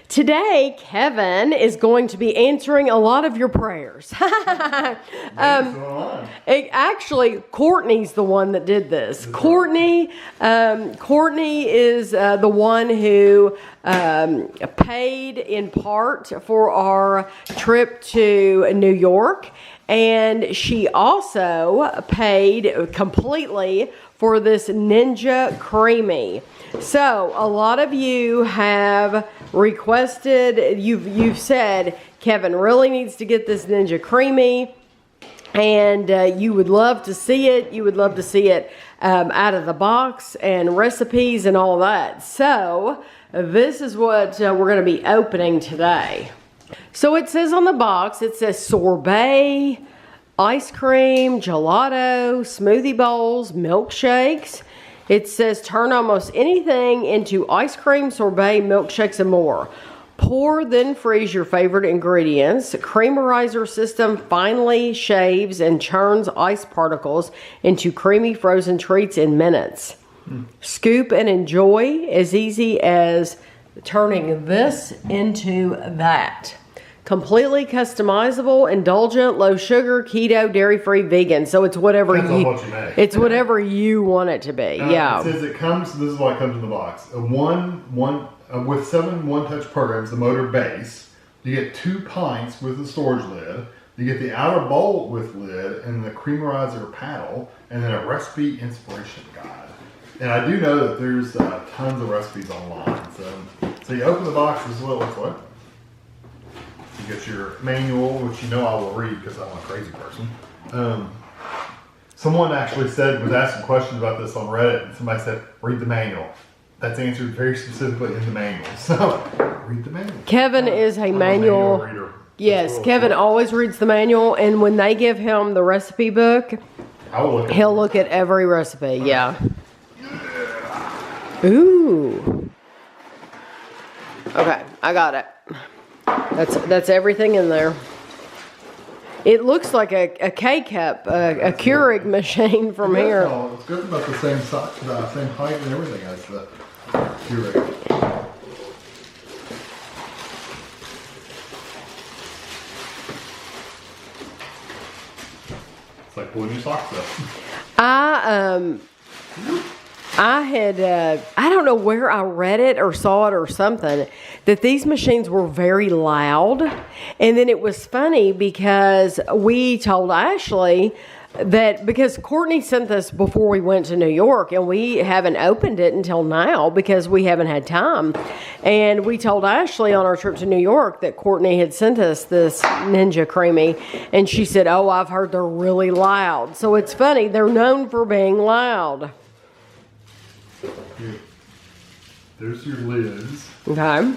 Today, Kevin is going to be answering a lot of your prayers. Actually, Courtney's the one that did this. Courtney is the one who paid in part for our trip to New York. And she also paid completely for this Ninja CREAMi. So a lot of you have requested, you've said, Kevin really needs to get this Ninja CREAMi, and you would love to see it. You would love to see it out of the box and recipes and all that. So this is what we're going to be opening today. So it says on the box, it says sorbet, ice cream, gelato, smoothie bowls, milkshakes. It says turn almost anything into ice cream, sorbet, milkshakes, and more. Pour, then freeze your favorite ingredients. Creamerizer system finely shaves and churns ice particles into creamy frozen treats in minutes. Scoop and enjoy, as easy as turning this into that. Completely customizable, indulgent, low sugar, keto, dairy-free, vegan. So it's whatever it's whatever you want it to be. Yeah. It says it comes. This is what comes in the box. With 7 one-touch programs, the motor base. You get 2 pints with the storage lid. You get the outer bowl with lid and the creamerizer paddle, and then a recipe inspiration guide. And I do know that there's tons of recipes online. So you open the box. This is what it looks like. You get your manual, which you know I will read because I'm a crazy person. Someone actually was asking questions about this on Reddit, and somebody said, read the manual. That's answered very specifically in the manual. So, read the manual. Kevin is a manual reader. Yes, Kevin always reads the manual, and when they give him the recipe book, he'll look at every recipe. Yeah. Ooh. Okay, I got it. That's everything in there. It looks like a K-cup, a Keurig machine from here. No, it's good about the same size, same height and everything as the Keurig. It's like pulling your socks up. I had, I don't know where I read it or saw it or something, that these machines were very loud. And then it was funny because we told Ashley that, because Courtney sent this before we went to New York, and we haven't opened it until now because we haven't had time. And we told Ashley on our trip to New York that Courtney had sent us this Ninja CREAMi, and she said, oh, I've heard they're really loud. So it's funny, they're known for being loud. Here. There's your lids. Okay.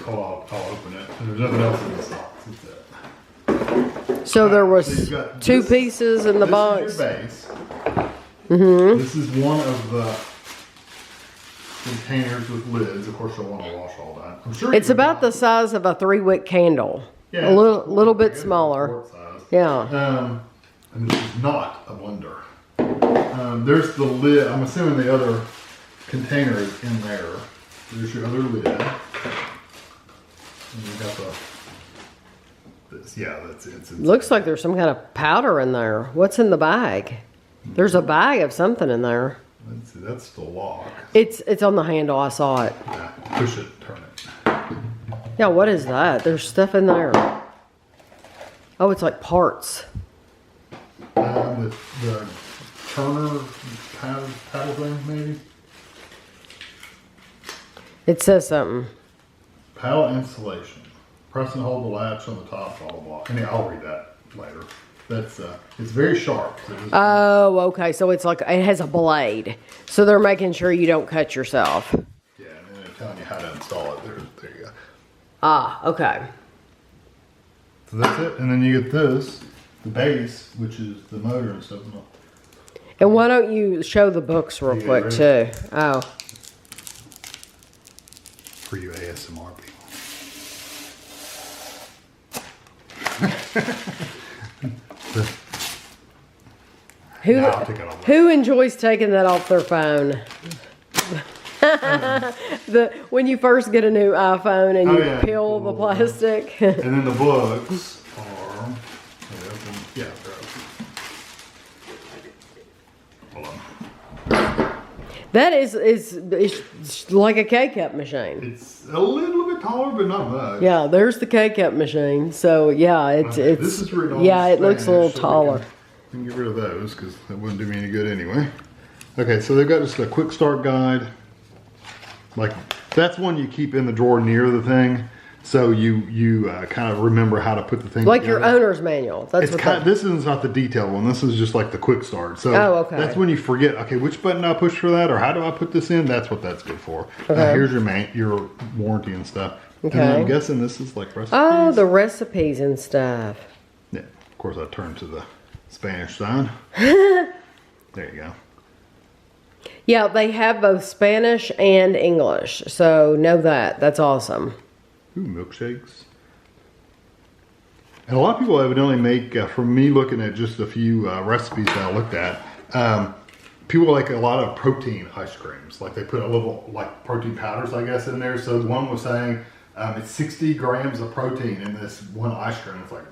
I'll open it. And there's nothing else in this box. That's it. So there was 2 pieces in the box. This is your base. Mm-hmm. This is one of the containers with lids. Of course, you'll want to wash all that. I'm sure it's about the size of a 3-wick candle. Yeah. A little bit smaller. Yeah. And this is not a blender. There's the lid. I'm assuming the other container is in there. There's your other lid. And you got this. Yeah, that's it. Looks like there's some kind of powder in there. What's in the bag? There's a bag of something in there. Let's see. That's the lock. It's on the handle. I saw it. Yeah, push it, turn it. Yeah, what is that? There's stuff in there. Oh, it's like parts. The turner paddle thing, maybe? It says something. Paddle installation. Press and hold the latch on the top, blah, blah, blah. And yeah, I'll read that later. That's, it's very sharp. Oh, okay. So it's like, it has a blade. So they're making sure you don't cut yourself. Yeah, and then they're telling you how to install it. There you go. Ah, okay. So that's it. And then you get this, the base, which is the motor and stuff. And why don't you show the books real quick too? Oh. For you ASMR people. Who enjoys taking that off their phone? When you first get a new iPhone and you yeah, peel the plastic. And then the books are, yeah, they're open. Hold on. That is like a K-cup machine. It's a little bit taller, but not much. Yeah, there's the K-cup machine. So yeah, it's this is written on yeah, it looks a Spanish, little so taller. we can get rid of those because that wouldn't do me any good anyway. Okay, so they've got just a quick start guide. Like that's one you keep in the drawer near the thing, so you kind of remember how to put the thing Like together. your owner's manual. That's It's what kind of, this is not the detailed one. This is just like the quick start. So okay. That's when you forget. Okay, which button do I push for that, or how do I put this in? That's what that's good for. Okay. Here's your warranty and stuff. Okay. And then I'm guessing this is like recipes. Oh, the recipes and stuff. Yeah. Of course, I turned to the Spanish side. There you go. Yeah, they have both Spanish and English. So know that. That's awesome. Ooh, milkshakes. And a lot of people evidently make, from me looking at just a few recipes that I looked at, people like a lot of protein ice creams. Like they put a little like protein powders, I guess, in there. So one was saying it's 60 grams of protein in this one ice cream. It's like,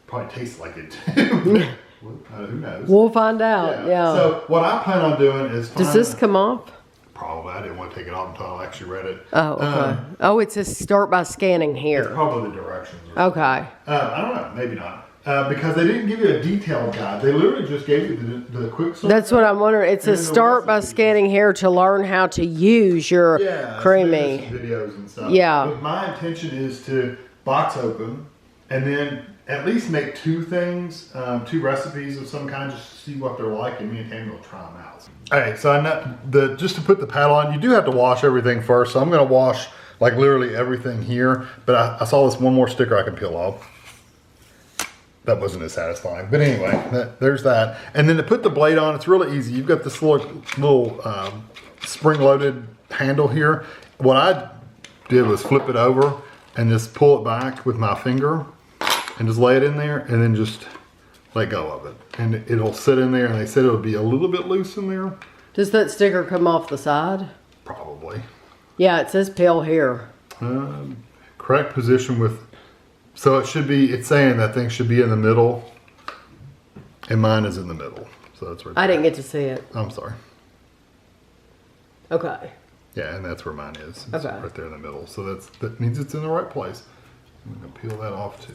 probably tastes like it too. Who knows? We'll find out. Yeah. So what I plan on doing is Does this come off? Probably. I didn't want to take it off until I actually read it. Oh, okay. Oh, it says start by scanning It's here. probably the directions. Okay. I don't know. Maybe not. Because they didn't give you a detailed guide. They literally just gave you the quick start. That's what I'm wondering. It says And the start by recipes. scanning here to learn how to use your CREAMi. Videos and stuff. Yeah. But my intention is to box open and then at least make two things, two recipes of some kind, just to see what they're like, and me and Tammy will try them out. All right, so just to put the paddle on, you do have to wash everything first. So I'm going to wash like literally everything here. But I saw this one more sticker I can peel off. That wasn't as satisfying. But anyway, there's that. And then to put the blade on, it's really easy. You've got this little spring-loaded handle here. What I did was flip it over and just pull it back with my finger and just lay it in there and then just let go of it. And it'll sit in there, and they said it'll be a little bit loose in there. Does that sticker come off the side? Probably. Yeah, it says peel here. Correct position with, so it should be, it's saying that thing should be in the middle, and mine is in the middle. So that's right there. I didn't get to see it. I'm sorry. Okay. Yeah, and that's where mine is. It's Okay. right there in the middle. So that means it's in the right place. I'm going to peel that off too.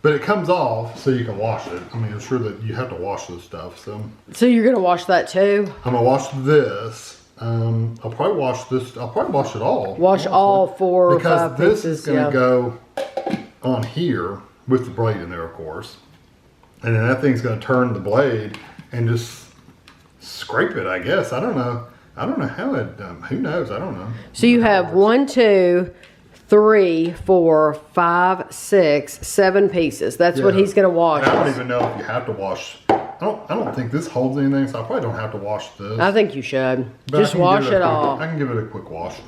But it comes off so you can wash it. I mean, I'm sure that you have to wash this stuff. So you're going to wash that too? I'm going to wash this. I'll probably wash this. I'll probably wash it all. Wash all 4 or 5 because this pieces. is going to go on here with the blade in there, of course. And then that thing's going to turn the blade and just scrape it, I guess. I don't know. I don't know how it, who knows? I don't know. So you have 1, 2, 3, 4, 5, 6, 7 pieces. That's what he's going to wash. And I don't even know if you have to wash. I don't think this holds anything, so I probably don't have to wash this. I think you should. But Just wash it off. I can give it a quick wash.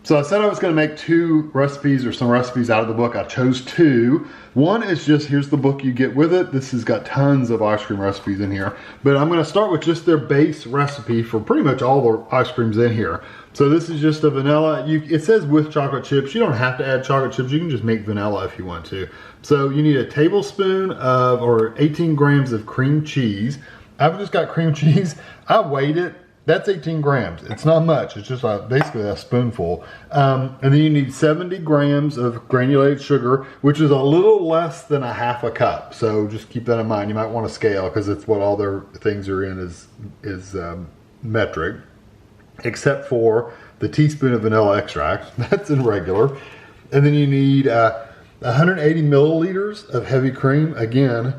So I said I was going to make 2 recipes or some recipes out of the book. I chose 2. One is just, here's the book you get with it. This has got tons of ice cream recipes in here. But I'm going to start with just their base recipe for pretty much all the ice creams in here. So this is just a vanilla. It says with chocolate chips. You don't have to add chocolate chips. You can just make vanilla if you want to. So you need a tablespoon of, or 18 grams of cream cheese. I've just got cream cheese. I weighed it. That's 18 grams. It's not much. It's just basically a spoonful. And then you need 70 grams of granulated sugar, which is a little less than a half a cup. So just keep that in mind. You might want to scale because it's what all their things are in is metric, except for the teaspoon of vanilla extract. That's in regular. And then you need 180 milliliters of heavy cream. Again,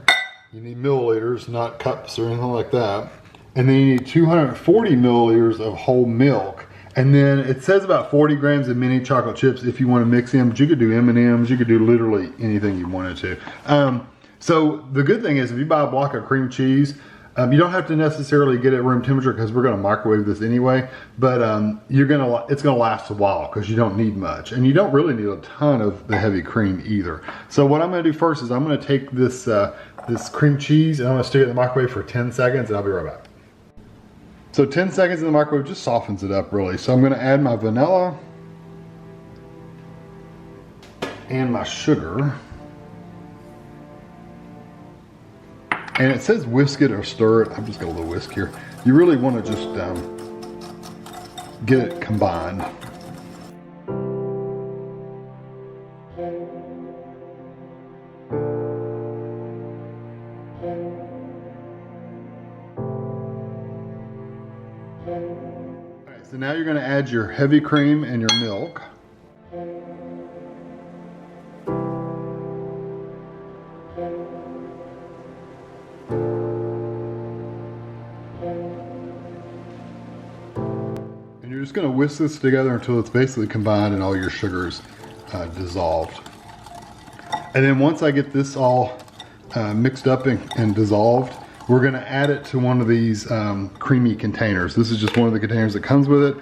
you need milliliters, not cups or anything like that. And then you need 240 milliliters of whole milk. And then it says about 40 grams of mini chocolate chips if you want to mix them. But you could do M&Ms. You could do literally anything you wanted to. So the good thing is if you buy a block of cream cheese, you don't have to necessarily get it room temperature because we're going to microwave this anyway. But it's going to last a while because you don't need much. And you don't really need a ton of the heavy cream either. So what I'm going to do first is I'm going to take this cream cheese and I'm going to stick it in the microwave for 10 seconds and I'll be right back. So 10 seconds in the microwave just softens it up really. So I'm gonna add my vanilla and my sugar. And it says whisk it or stir it. I've just got a little whisk here. You really wanna just get it combined. Alright, so now you're going to add your heavy cream and your milk. And you're just going to whisk this together until it's basically combined and all your sugars dissolved. And then once I get this all mixed up and dissolved, we're going to add it to one of these CREAMi containers. This is just one of the containers that comes with it.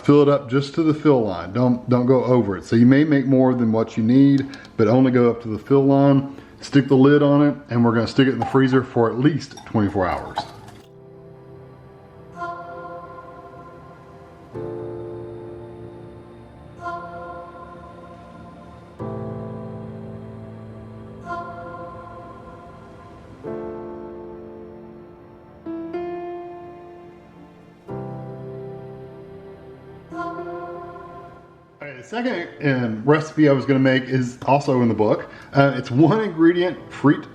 Fill it up just to the fill line. Don't go over it. So you may make more than what you need, but only go up to the fill line. Stick the lid on it, and we're going to stick it in the freezer for at least 24 hours. The second recipe I was going to make is also in the book. It's one ingredient fruit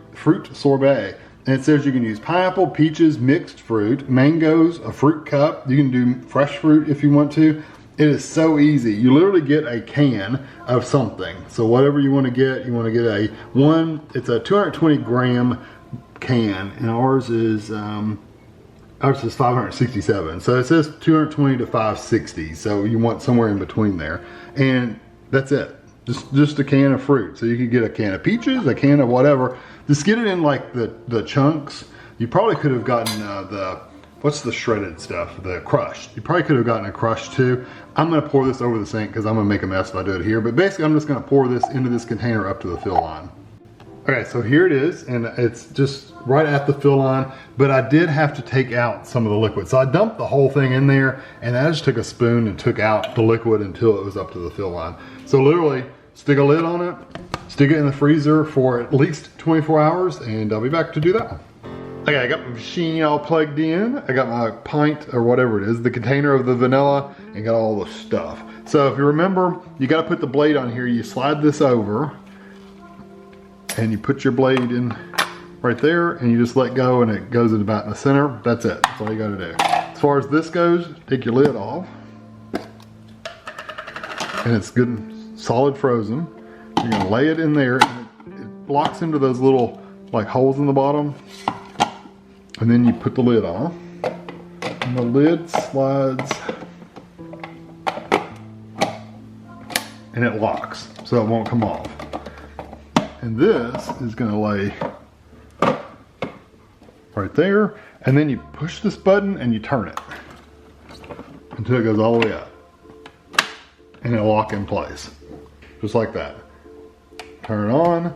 sorbet. And it says you can use pineapple, peaches, mixed fruit, mangoes, a fruit cup. You can do fresh fruit if you want to. It is so easy. You literally get a can of something. So whatever you want to get it's a 220 gram can, and ours is 567. So it says 220 to 560. So you want somewhere in between there. And that's it. Just a can of fruit. So you could get a can of peaches, a can of whatever. Just get it in like the chunks. You probably could have gotten what's the shredded stuff? The crushed. You probably could have gotten a crushed too. I'm gonna pour this over the sink because I'm gonna make a mess if I do it here. But basically I'm just gonna pour this into this container up to the fill line. Okay, so here it is, and it's just right at the fill line, but I did have to take out some of the liquid. So I dumped the whole thing in there, and I just took a spoon and took out the liquid until it was up to the fill line. So literally, stick a lid on it, stick it in the freezer for at least 24 hours, and I'll be back to do that one. Okay, I got my machine all plugged in. I got my pint, or whatever it is, the container of the vanilla, and got all the stuff. So if you remember, you gotta put the blade on here. You slide this over, and you put your blade in right there, and you just let go, and it goes in about in the center. That's it. That's all you gotta do. As far as this goes, take your lid off, and it's good and solid frozen. You're gonna lay it in there, and it locks into those little like holes in the bottom, and then you put the lid on, and the lid slides, and it locks, so it won't come off. And this is going to lay right there, and then you push this button and you turn it until it goes all the way up, and it'll lock in place just like that. Turn it on.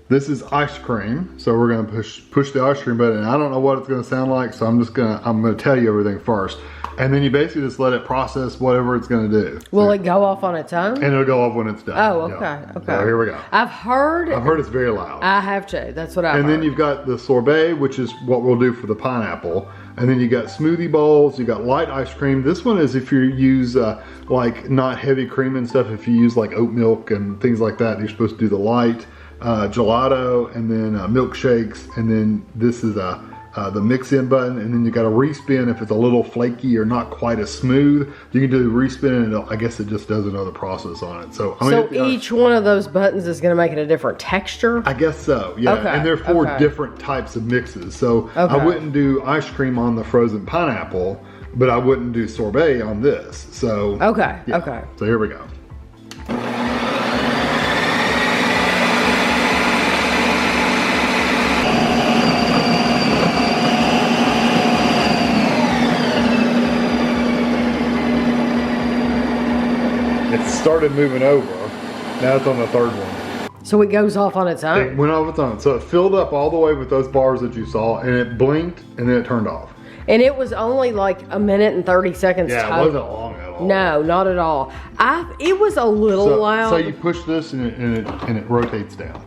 This is ice cream, so we're going to push the ice cream button. I don't know what it's going to sound like, so I'm going to tell you everything first. And then you basically just let it process whatever it's going to do. Will it go off on its own? And it'll go off when it's done. Oh, okay, yeah. okay. So here we go. I've heard it's very loud. I have to. That's what I've heard. And then you've got the sorbet, which is what we'll do for the pineapple. And then you got smoothie bowls. You got light ice cream. This one is if you use like not heavy cream and stuff. If you use like oat milk and things like that, you're supposed to do the light gelato, and then milkshakes. And then this is the mix-in button, and then you got a respin if it's a little flaky or not quite as smooth. You can do the respin, and I guess it just does another process on it. So, each one of those buttons is going to make it a different texture? I guess so, yeah. Okay. And they're for different types of mixes. So I wouldn't do ice cream on the frozen pineapple, but I wouldn't do sorbet on this. So okay. So here we go. It started moving over. Now it's on the third one. So it goes off on its own? It went off its own. So it filled up all the way with those bars that you saw, and it blinked, and then it turned off. And it was only like a minute and 30 seconds Yeah, total. it wasn't long at all. No, not at all. It was a little loud. So you push this and it rotates down.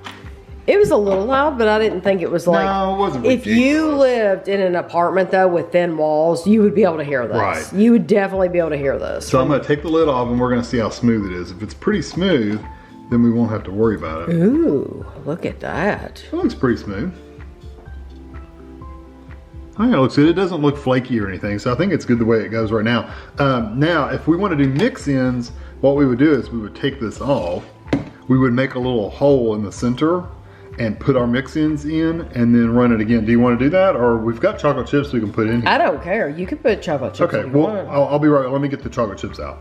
It was a little loud, but I didn't think it was like. No, it wasn't If you lived in an apartment though with thin walls, you would be able to hear this. Right. You would definitely be able to hear this. So I'm going to take the lid off and we're going to see how smooth it is. If it's pretty smooth, then we won't have to worry about it. Ooh, look at that. It looks pretty smooth. I think it looks good. It doesn't look flaky or anything, so I think it's good the way it goes right now. Now, if we want to do mix-ins, what we would do is we would take this off. We would make a little hole in the center and put our mix-ins in and then run it again. Do you want to do that? Or we've got chocolate chips we can put in here. I don't care. You can put chocolate chips Okay, if you well, want. I'll be right. Let me get the chocolate chips out.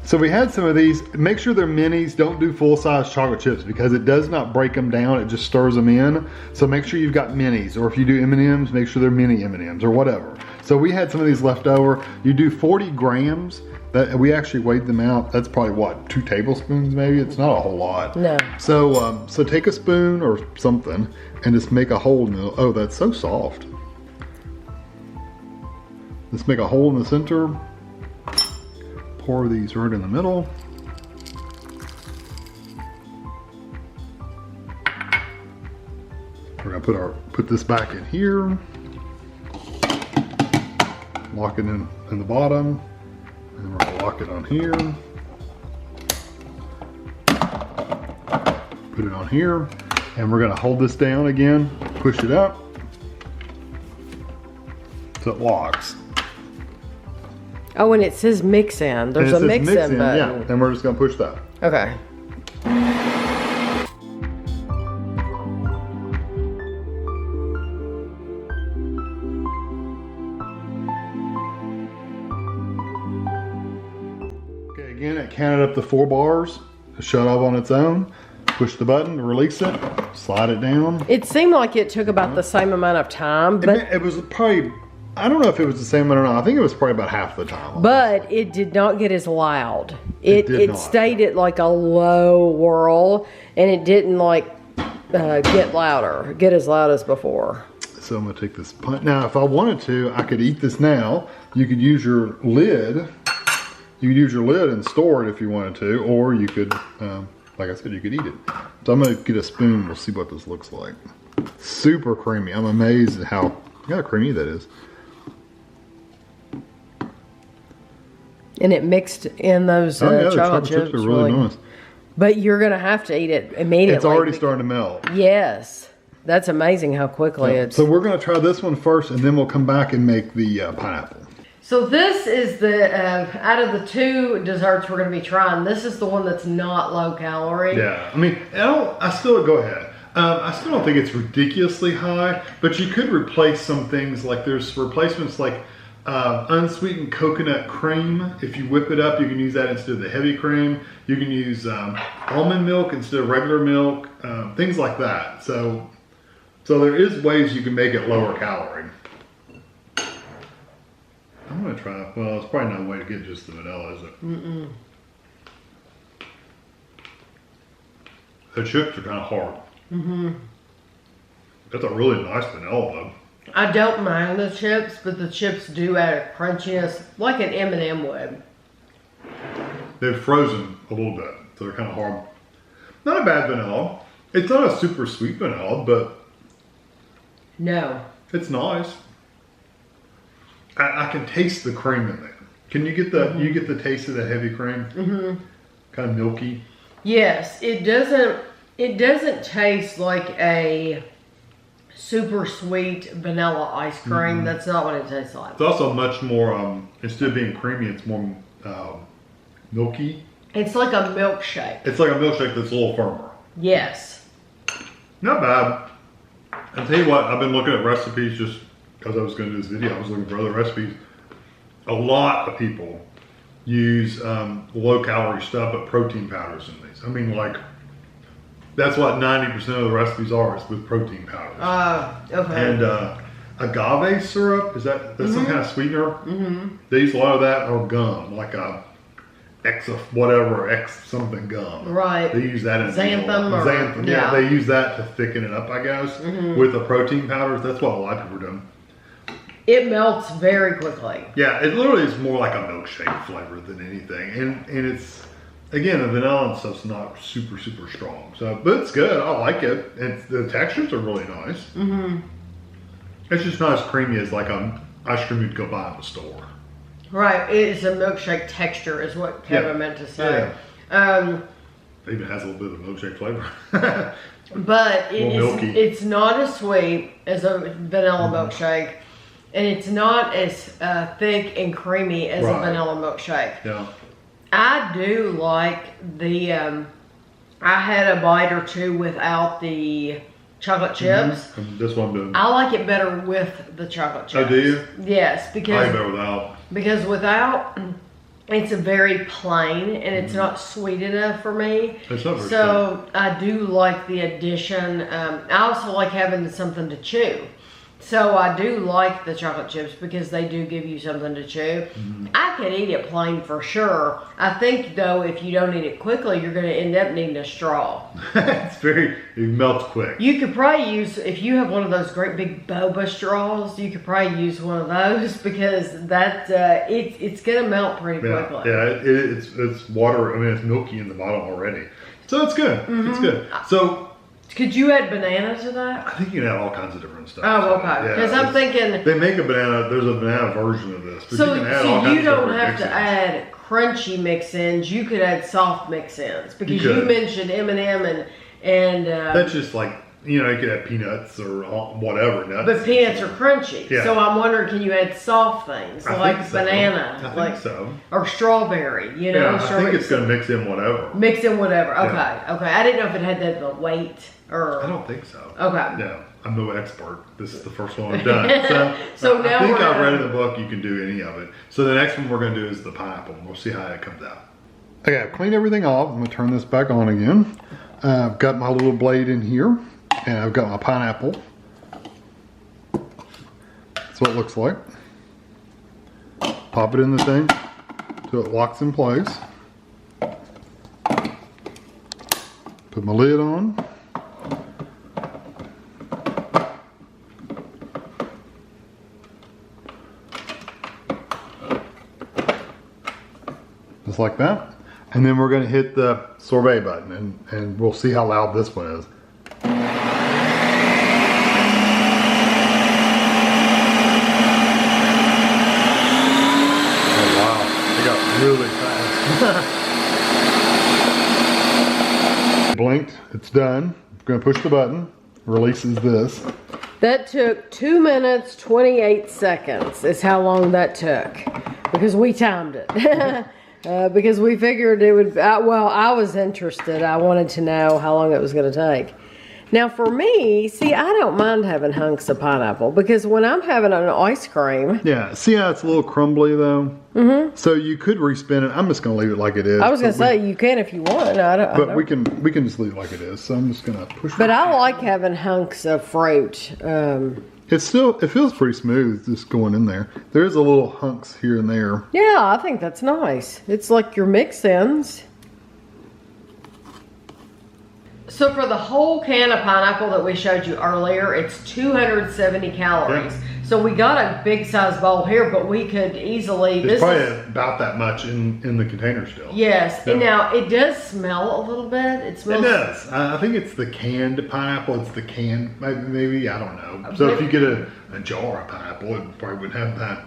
So we had some of these. Make sure they're minis. Don't do full-size chocolate chips because it does not break them down. It just stirs them in. So make sure you've got minis. Or if you do M&Ms, make sure they're mini M&Ms or whatever. So we had some of these left over. You do 40 grams. That we actually weighed them out. That's probably what, 2 tablespoons maybe? It's not a whole lot. No. So so take a spoon or something and just make a hole in the, oh, that's so soft. Just make a hole in the center. Pour these right in the middle. We're gonna put this back in here. Lock it in the bottom. And we're gonna lock it on here. Put it on here. And we're gonna hold this down again, push it up, so it locks. Oh, and it says mix in. There's a mix in button. Yeah, and we're just gonna push that. Okay. Again, it counted up to 4 bars, shut off on its own, push the button to release it, slide it down. It seemed like it took about the same amount of time, but It was probably, I don't know if it was the same amount or not. I think it was probably about half the time. but it did not get as loud. It did not. stayed at like a low whirl, and it didn't like get louder, get as loud as before. So I'm gonna take this punch. Now, if I wanted to, I could eat this now. You could use your lid. You could use your lid and store it if you wanted to, or you could, like I said, you could eat it. So I'm gonna get a spoon. We'll see what this looks like. Super creamy. I'm amazed at how creamy that is. And it mixed in those Oh yeah, the chocolate chocolate chips are really nice. But you're gonna have to eat it immediately. It's already starting to melt. Yes, that's amazing how quickly it's. So we're gonna try this one first, and then we'll come back and make the pineapple. So this is the out of the 2 desserts we're gonna be trying. This is the one that's not low calorie. Yeah, I mean, I still go ahead. I still don't think it's ridiculously high, but you could replace some things. Like there's replacements like unsweetened coconut cream. If you whip it up, you can use that instead of the heavy cream. You can use almond milk instead of regular milk. Things like that. So there is ways you can make it lower calorie. I'm gonna try it. Well, it's probably not a way to get just the vanilla, is it? Mm-mm. The chips are kind of hard. Mm-hmm. That's a really nice vanilla though. I don't mind the chips, but the chips do add a crunchiness, like an M&M would. They've frozen a little bit, so they're kind of hard. Not a bad vanilla. It's not a super sweet vanilla, but no, it's nice. I can taste the cream in there. Can you get the you get the taste of the heavy cream? Mm-hmm. Kind of milky. Yes, it doesn't. It doesn't taste like a super sweet vanilla ice cream. Mm-hmm. That's not what it tastes like. It's also much more. Instead of being creamy, it's more milky. It's like a milkshake. It's like a milkshake that's a little firmer. Yes. Not bad. I'll tell you what. I've been looking at recipes just because I was going to do this video. I was looking for other recipes. A lot of people use low calorie stuff, but protein powders in these. I mean, like, that's what 90% of the recipes are, is with protein powders. Okay. And agave syrup, that's some kind of sweetener? Mm-hmm. They use a lot of that, or gum, like a X something gum. Right. They use that in xanthan. Yeah, they use that to thicken it up, I guess, with the protein powders. That's what a lot of people are doing. It melts very quickly. Yeah, it literally is more like a milkshake flavor than anything. And it's, again, the vanilla and stuff's not super, super strong. So, but it's good. I like it. And the textures are really nice. Mm-hmm. It's just not as creamy as like an ice cream you'd go buy in the store. Right. It's a milkshake texture is what Kevin meant to say. Yeah. It even has a little bit of milkshake flavor. But it's not as sweet as a vanilla milkshake. And it's not as thick and creamy as a vanilla milkshake. Yeah. I do like the, I had a bite or two without the chocolate chips. This one does. I like it better with the chocolate chips. Oh, do you? Yes, I like it better without. Because without, it's a very plain and it's not sweet enough for me. It's not very so sweet. I do like the addition. I also like having something to chew. So I do like the chocolate chips because they do give you something to chew. I could eat it plain for sure. I think though, if you don't eat it quickly, you're going to end up needing a straw. It melts quick. You could probably use, if you have one of those great big boba straws, you could probably use one of those because that it's going to melt pretty quickly. Yeah, it's water. I mean, it's milky in the bottom already. So it's good. It's good. So. Could you add banana to that? I think you can add all kinds of different stuff. Oh, okay. Because I'm thinking they make a banana. There's a banana version of this. But so you can add all kinds you don't of have to add crunchy mix-ins. You could add soft mix-ins because you mentioned M&M and that's just like you could add peanuts or whatever nuts. But peanuts are crunchy. Yeah. So I'm wondering, can you add soft things like banana? I think so. Or strawberry. I think it's going to mix in whatever. Mix in whatever. Okay. Okay. I didn't know if it had the weight. I don't think so. Okay. Yeah, I'm no expert. This is the first one I've done. So I think I've read in the book you can do any of it. So the next one we're going to do is the pineapple. We'll see how it comes out. Okay, I've cleaned everything off. I'm going to turn this back on again. I've got my little blade in here, and I've got my pineapple. That's what it looks like. Pop it in the thing so it locks in place. Put my lid on. Just like that. And then we're going to hit the sorbet button and we'll see how loud this one is. Oh wow, it got really fast. Blinked, it's done. I'm going to push the button, releases this. That took 2 minutes, 28 seconds is how long that took because we timed it. Because we figured it would, well, I was interested. I wanted to know how long it was going to take. Now for me, see, I don't mind having hunks of pineapple because when I'm having an ice cream. Yeah, see how it's a little crumbly though? So you could respin it. I'm just going to leave it like it is. I was going to say, you can if you want. But we can just leave it like it is. So I'm just going to push it. But I like having hunks of fruit. It feels pretty smooth just going in there. There's a little hunks here and there. Yeah, I think that's nice. It's like your mix-ins. So for the whole can of pineapple that we showed you earlier, it's 270 calories. Yeah. So we got a big size bowl here, but we could easily... It's probably about that much in the container still. Yes, yeah. And now it does smell a little bit. It smells... It does. I think it's the canned pineapple. It's the canned, maybe, I don't know. So if you get a jar of pineapple, it probably wouldn't have that.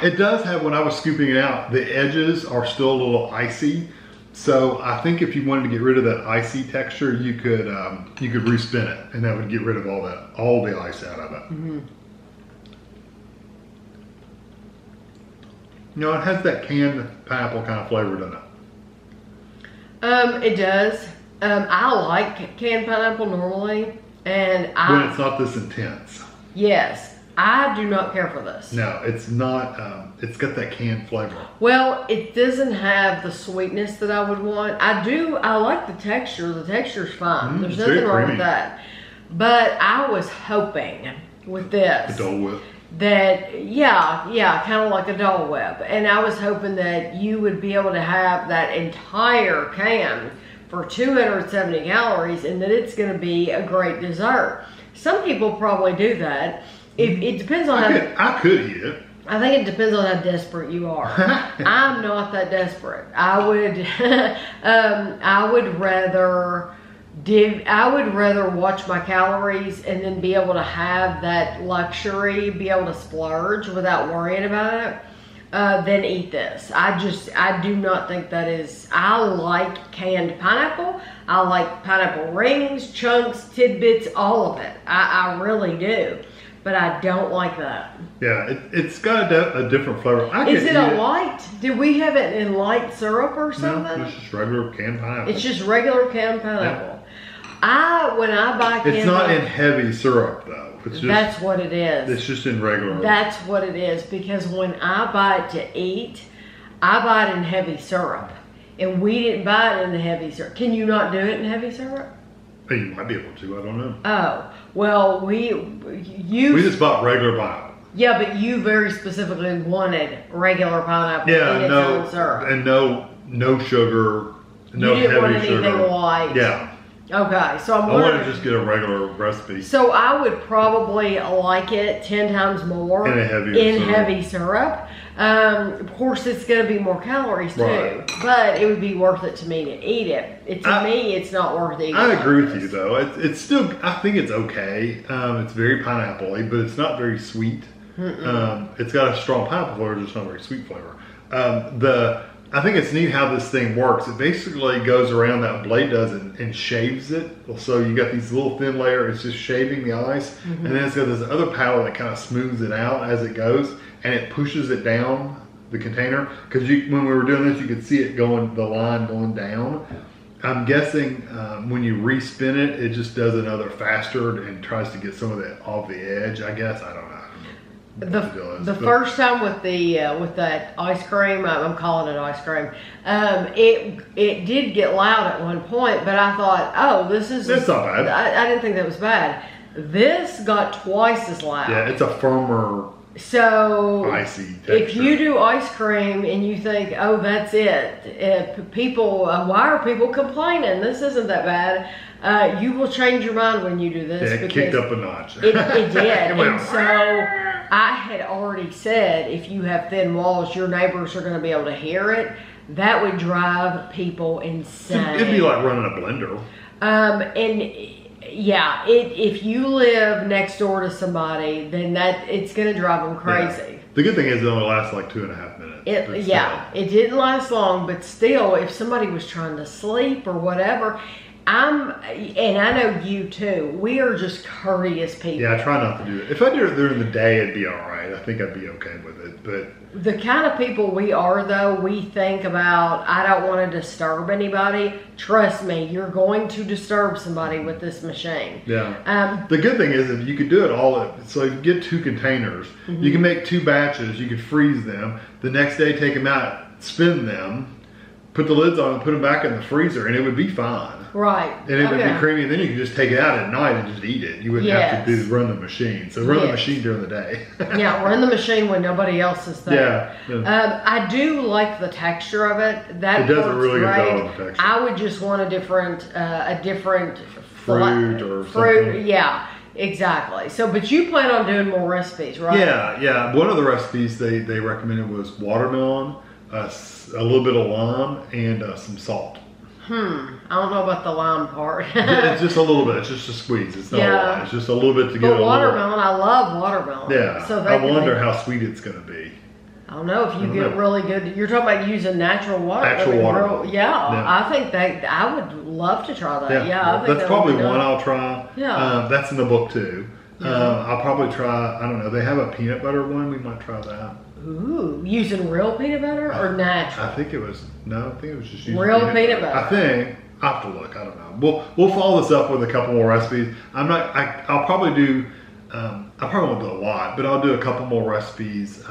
It does have, when I was scooping it out, the edges are still a little icy. So I think if you wanted to get rid of that icy texture, you could respin it, and that would get rid of all the ice out of it. It has that canned pineapple kind of flavor, doesn't it? It does. I like canned pineapple normally, and when it's not this intense. Yes. I do not care for this. No, it's not. It's got that canned flavor. Well, it doesn't have the sweetness that I would want. I like the texture. The texture's fine. There's nothing wrong with that. But I was hoping with this. The Dole Whip. That, yeah, kind of like a Dole Whip. And I was hoping that you would be able to have that entire can for 270 calories and that it's going to be a great dessert. Some people probably do that. it depends on I could eat it. I think it depends on how desperate you are. I'm not that desperate. I would rather watch my calories and then be able to have that luxury, be able to splurge without worrying about it, than eat this. I do not think that is. I like canned pineapple. I like pineapple rings, chunks, tidbits, all of it. I really do. But I don't like that. Yeah, it's got a different flavor. Is it a light? Did we have it in light syrup or something? No, it's just regular canned pineapple. It's just regular canned pineapple. Yeah. When I buy canned it's not in heavy syrup though. It's just, that's what it is. It's just in regular. That's what it is, because when I buy it to eat, I buy it in heavy syrup. And we didn't buy it in the heavy syrup. Can you not do it in heavy syrup? You might be able to, I don't know. Oh, well, we just bought regular pineapple. Yeah, but you very specifically wanted regular pineapple in its own syrup. And no sugar, no you didn't heavy want sugar. anything light. Yeah. Okay, so I want to just get a regular recipe. So I would probably like it 10 times more in heavy syrup. Of course, it's going to be more calories too, right. But it would be worth it to me to eat it. To me, it's not worth eating. I agree with you though. It's still, I think it's okay. It's very pineapple-y, but it's not very sweet. It's got a strong pineapple flavor, just not a very sweet flavor. I think it's neat how this thing works. It basically goes around, that blade does it, and shaves it. So you got these little thin layer, it's just shaving the ice. And then it's got this other paddle that kind of smooths it out as it goes, and it pushes it down the container. Because when we were doing this, you could see it going, the line going down. I'm guessing when you respin it, it just does another faster and tries to get some of that off the edge, I guess. I don't know. The first time with that ice cream, I'm calling it ice cream. It did get loud at one point, but I thought, oh, that's not bad. I didn't think that was bad. This got twice as loud. Yeah, it's a firmer, icy texture. If you do ice cream and you think, oh, that's it, people, why are people complaining? This isn't that bad. You will change your mind when you do this. Yeah, it kicked up a notch. It did. And so I had already said, if you have thin walls, your neighbors are going to be able to hear it. That would drive people insane. It'd be like running a blender. Yeah, if you live next door to somebody, then it's going to drive them crazy. Yeah. The good thing is it only lasts like 2.5 minutes. It didn't last long, but still, if somebody was trying to sleep or whatever, and I know you too, we are just courteous people. Yeah, I try not to do it. If I do it during the day, it'd be all right. I think I'd be okay with it, but the kind of people we are, though, we think about, I don't want to disturb anybody. Trust me, you're going to disturb somebody with this machine. Yeah. The good thing is if you could do it all, so you get 2 containers, you can make 2 batches, you could freeze them, the next day take them out, spin them, put the lids on and put them back in the freezer, and it would be fine. Right. And it would be creamy, and then you could just take it out at night and just eat it. You wouldn't have to run the machine. So run the machine during the day. Yeah, run the machine when nobody else is there. Yeah. I do like the texture of it. It does a really good job with the texture. I would just want a different fruit or something. Yeah. Exactly. So, but you plan on doing more recipes, right? Yeah. One of the recipes they recommended was watermelon, a little bit of lime, and some salt. I don't know about the lime part. It's just a little bit. It's just a squeeze. It's not a lot. It's just a little bit to get it. But watermelon, I love watermelon. Yeah. So I wonder how sweet it's going to be. I don't know if you get really good. You're talking about using natural water. Actual water. Yeah, I think that I would love to try that. Yeah, I think that's probably one I'll try. Yeah. That's in the book too. I'll probably try. I don't know. They have a peanut butter one. We might try that. Ooh, using real peanut butter or natural? I think it was just using real peanut butter. I think I'll have to look. I don't know. We'll follow this up with a couple more recipes. I'll probably do. I probably won't do a lot, but I'll do a couple more recipes,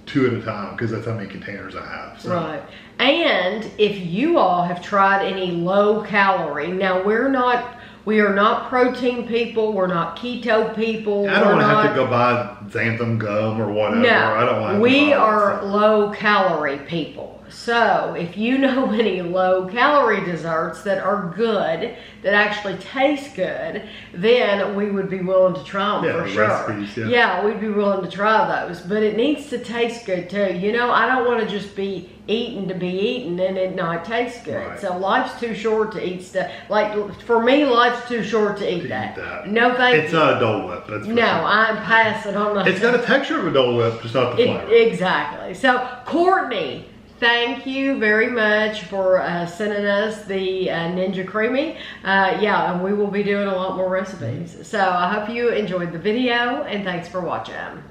2 at a time, because that's how many containers I have. So. Right. And if you all have tried any low calorie, now we are not protein people. We're not keto people. I don't want to have to go buy xanthan gum or whatever. No, I don't want. We are low calorie people. So if you know any low-calorie desserts that are good, that actually taste good, then we would be willing to try them for sure. Recipes, yeah, we'd be willing to try those. But it needs to taste good too. You know, I don't want to just be eating to be eating and it not taste good. Right. So life's too short to eat stuff. Like for me, life's too short to eat that. No, thank you. It's not a Dole Whip. That's for no, sure. I'm passing on the. It's got a texture of a Dole Whip, just not the flavor. Exactly. So Courtney, thank you very much for sending us the Ninja CREAMi. Yeah, and we will be doing a lot more recipes. So I hope you enjoyed the video, and thanks for watching.